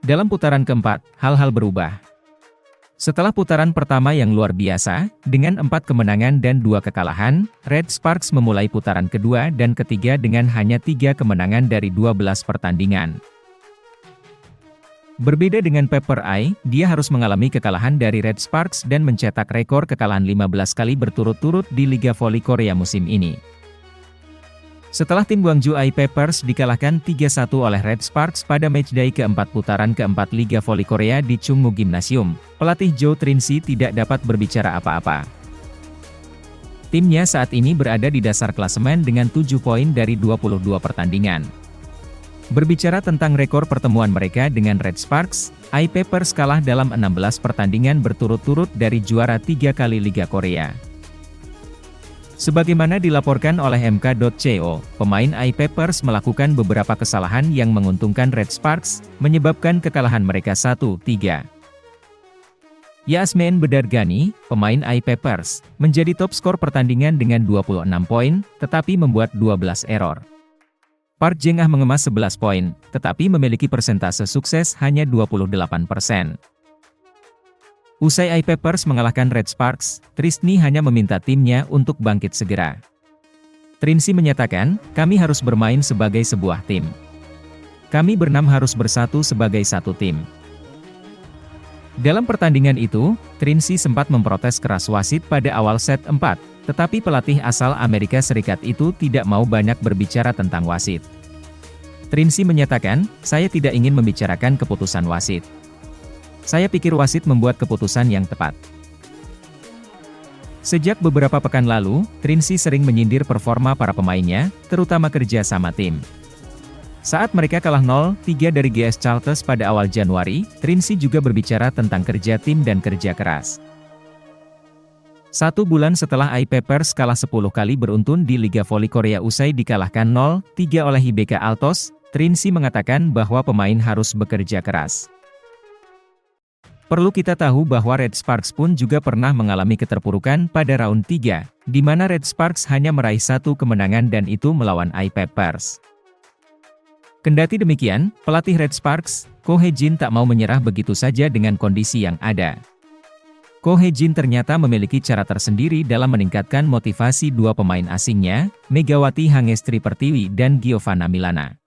Dalam putaran keempat, hal-hal berubah. Setelah putaran pertama yang luar biasa, dengan 4 kemenangan dan 2 kekalahan, Red Sparks memulai putaran kedua dan ketiga dengan hanya 3 kemenangan dari 12 pertandingan. Berbeda dengan Pepper Eye, dia harus mengalami kekalahan dari Red Sparks dan mencetak rekor kekalahan 15 kali berturut-turut di Liga Voli Korea musim ini. Setelah tim Gwangju Eye Peppers dikalahkan 3-1 oleh Red Sparks pada matchday keempat putaran keempat Liga Voli Korea di Chungmu Gymnasium, pelatih Jo Trin-si tidak dapat berbicara apa-apa. Timnya saat ini berada di dasar klasemen dengan 7 poin dari 22 pertandingan. Berbicara tentang rekor pertemuan mereka dengan Red Sparks, Eye Peppers kalah dalam 16 pertandingan berturut-turut dari juara 3 kali Liga Korea. Sebagaimana dilaporkan oleh MK.co, pemain Eye Peppers melakukan beberapa kesalahan yang menguntungkan Red Sparks, menyebabkan kekalahan mereka 1-3. Yasmin Bedargani, pemain Eye Peppers, menjadi top skor pertandingan dengan 26 poin, tetapi membuat 12 error. Park Jeng-ah mengemas 11 poin, tetapi memiliki persentase sukses hanya 28%. Usai Eye Peppers mengalahkan Red Sparks, Trisni hanya meminta timnya untuk bangkit segera. Trin-si menyatakan, kami harus bermain sebagai sebuah tim. Kami berenam harus bersatu sebagai satu tim. Dalam pertandingan itu, Trin-si sempat memprotes keras wasit pada awal set 4, tetapi pelatih asal Amerika Serikat itu tidak mau banyak berbicara tentang wasit. Trin-si menyatakan, saya tidak ingin membicarakan keputusan wasit. Saya pikir wasit membuat keputusan yang tepat. Sejak beberapa pekan lalu, Trin-si sering menyindir performa para pemainnya, terutama kerja sama tim. Saat mereka kalah 0-3 dari GS Chartres pada awal Januari, Trin-si juga berbicara tentang kerja tim dan kerja keras. 1 bulan setelah Eye Peppers kalah 10 kali beruntun di Liga Voli Korea usai dikalahkan 0-3 oleh HBK Altos, Trin-si mengatakan bahwa pemain harus bekerja keras. Perlu kita tahu bahwa Red Sparks pun juga pernah mengalami keterpurukan pada round 3, di mana Red Sparks hanya meraih 1 kemenangan dan itu melawan Eye Peppers. Kendati demikian, pelatih Red Sparks, Ko Hae-jin tak mau menyerah begitu saja dengan kondisi yang ada. Ko Hae-jin ternyata memiliki cara tersendiri dalam meningkatkan motivasi 2 pemain asingnya, Megawati Hangestri Pertiwi dan Giovanna Milana.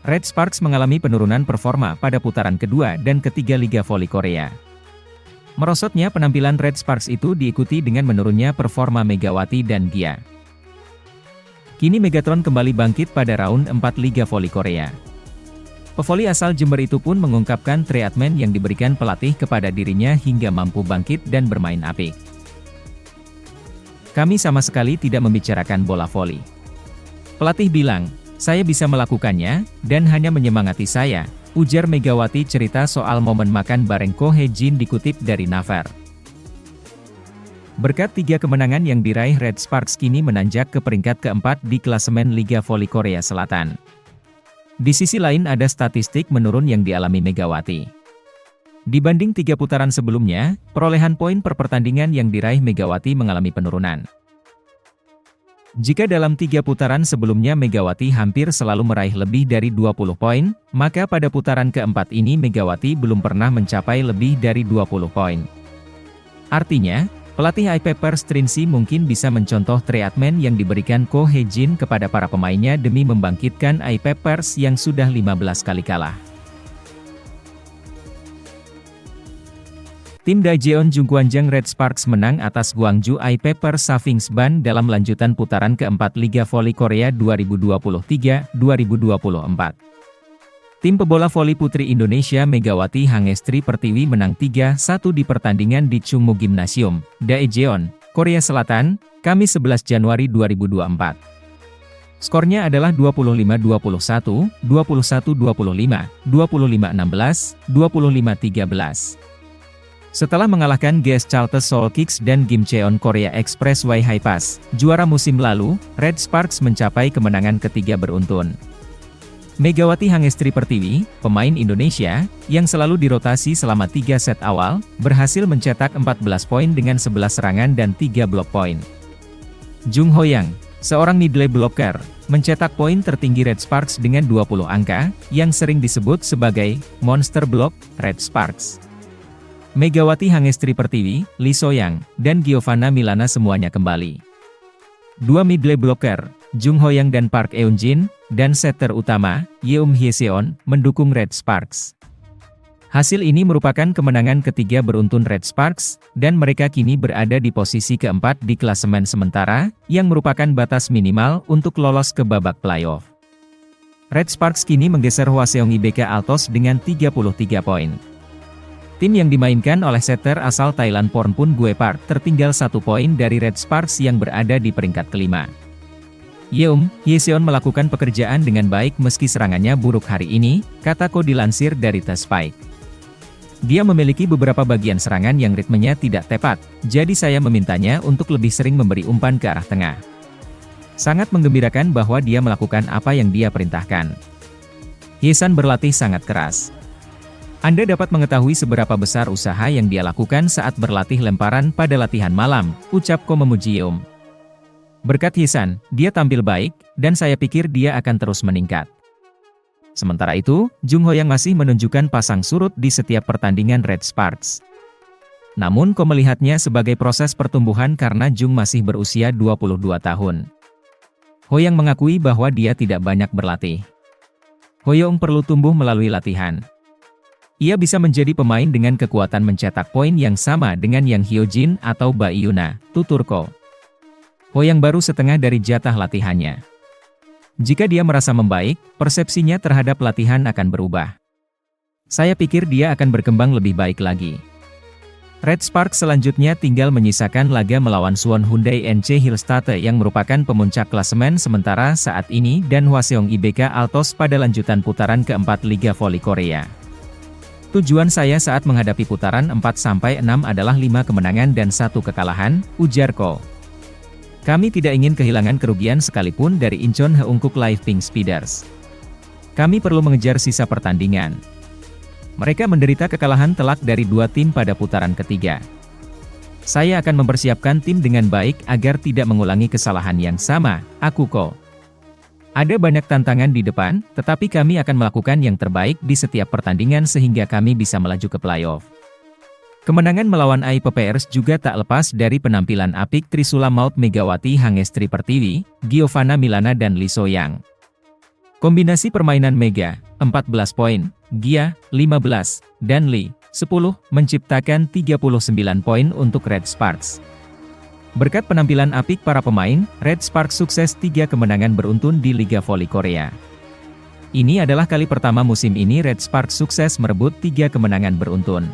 Red Sparks mengalami penurunan performa pada putaran kedua dan ketiga Liga Voli Korea. Merosotnya penampilan Red Sparks itu diikuti dengan menurunnya performa Megawati dan Gia. Kini Megatron kembali bangkit pada round 4 Liga Voli Korea. Pevoli asal Jember itu pun mengungkapkan treatment yang diberikan pelatih kepada dirinya hingga mampu bangkit dan bermain apik. Kami sama sekali tidak membicarakan bola voli. Pelatih bilang, saya bisa melakukannya, dan hanya menyemangati saya, ujar Megawati cerita soal momen makan bareng Ko Hae-jin dikutip dari Naver. Berkat 3 kemenangan yang diraih Red Sparks kini menanjak ke peringkat keempat di klasemen Liga Voli Korea Selatan. Di sisi lain ada statistik menurun yang dialami Megawati. Dibanding 3 putaran sebelumnya, perolehan poin per pertandingan yang diraih Megawati mengalami penurunan. Jika dalam 3 putaran sebelumnya Megawati hampir selalu meraih lebih dari 20 poin, maka pada putaran keempat ini Megawati belum pernah mencapai lebih dari 20 poin. Artinya, pelatih Eye Peppers Trin-si mungkin bisa mencontoh treatment yang diberikan Ko Hae-jin kepada para pemainnya demi membangkitkan Eye Peppers yang sudah 15 kali kalah. Tim Daejeon Jungkwanjang Red Sparks menang atas Gwangju Eye Peppers Savings Ban dalam lanjutan putaran keempat Liga Voli Korea 2023-2024. Tim pebola voli putri Indonesia Megawati Hangestri Pertiwi menang 3-1 di pertandingan di Chungmu Gymnasium, Daejeon, Korea Selatan, Kamis 11 Januari 2024. Skornya adalah 25-21, 21-25, 25-16, 25-13. Setelah mengalahkan GS Chartres Seoul Kicks dan Gimcheon Korea Expressway Hi-Pass, juara musim lalu, Red Sparks mencapai kemenangan ketiga beruntun. Megawati Hangestri Pertiwi, pemain Indonesia, yang selalu dirotasi selama 3 set awal, berhasil mencetak 14 poin dengan 11 serangan dan 3 blok poin. Jung Ho Yang, seorang middle blocker, mencetak poin tertinggi Red Sparks dengan 20 angka, yang sering disebut sebagai monster block Red Sparks. Megawati Hangestri Pertiwi, Lee So-young, dan Giovanna Milana semuanya kembali. Dua middle blocker, Jung Ho-young dan Park Eun-jin, dan setter utama, Yeum Hye-seon, mendukung Red Sparks. Hasil ini merupakan kemenangan ketiga beruntun Red Sparks, dan mereka kini berada di posisi keempat di klasemen sementara, yang merupakan batas minimal untuk lolos ke babak playoff. Red Sparks kini menggeser Hwaseong IBK Altos dengan 33 poin. Tim yang dimainkan oleh setter asal Thailand Pornpun Guepard tertinggal 1 poin dari Red Sparks yang berada di peringkat kelima. Yeum Hye-seon melakukan pekerjaan dengan baik meski serangannya buruk hari ini, kata Ko dilansir dari The Spike. Dia memiliki beberapa bagian serangan yang ritmenya tidak tepat, jadi saya memintanya untuk lebih sering memberi umpan ke arah tengah. Sangat menggembirakan bahwa dia melakukan apa yang dia perintahkan. Hye-san berlatih sangat keras. Anda dapat mengetahui seberapa besar usaha yang dia lakukan saat berlatih lemparan pada latihan malam, ucap Ko memuji Yeum. Berkat Hye-san, dia tampil baik, dan saya pikir dia akan terus meningkat. Sementara itu, Jung Ho-young masih menunjukkan pasang surut di setiap pertandingan Red Sparks. Namun Ko melihatnya sebagai proses pertumbuhan karena Jung masih berusia 22 tahun. Ho-young mengakui bahwa dia tidak banyak berlatih. Ho-young perlu tumbuh melalui latihan. Ia bisa menjadi pemain dengan kekuatan mencetak poin yang sama dengan Yang Hyojin atau Ba Iyuna, tutur Ko. Ho-young baru setengah dari jatah latihannya. Jika dia merasa membaik, persepsinya terhadap latihan akan berubah. Saya pikir dia akan berkembang lebih baik lagi. Red Sparks selanjutnya tinggal menyisakan laga melawan Suwon Hyundai NC Hillstate yang merupakan pemuncak klasemen sementara saat ini dan Hwaseong IBK Altos pada lanjutan putaran keempat Liga Voli Korea. Tujuan saya saat menghadapi putaran 4-6 adalah 5 kemenangan dan 1 kekalahan, ujar Ko. Kami tidak ingin kehilangan kerugian sekalipun dari Incheon Heungkuk Live Pink Speeders. Kami perlu mengejar sisa pertandingan. Mereka menderita kekalahan telak dari 2 tim pada putaran ketiga. Saya akan mempersiapkan tim dengan baik agar tidak mengulangi kesalahan yang sama, aku Ko. Ada banyak tantangan di depan, tetapi kami akan melakukan yang terbaik di setiap pertandingan sehingga kami bisa melaju ke playoff. Kemenangan melawan IPPers juga tak lepas dari penampilan apik Trisula Maut Megawati Hangestri Pertiwi, Giovanna Milana dan Lee So-young. Kombinasi permainan Mega, 14 poin, Gia, 15, dan Lee, 10, menciptakan 39 poin untuk Red Sparks. Berkat penampilan apik para pemain, Red Sparks sukses 3 kemenangan beruntun di Liga Voli Korea. Ini adalah kali pertama musim ini Red Sparks sukses merebut 3 kemenangan beruntun.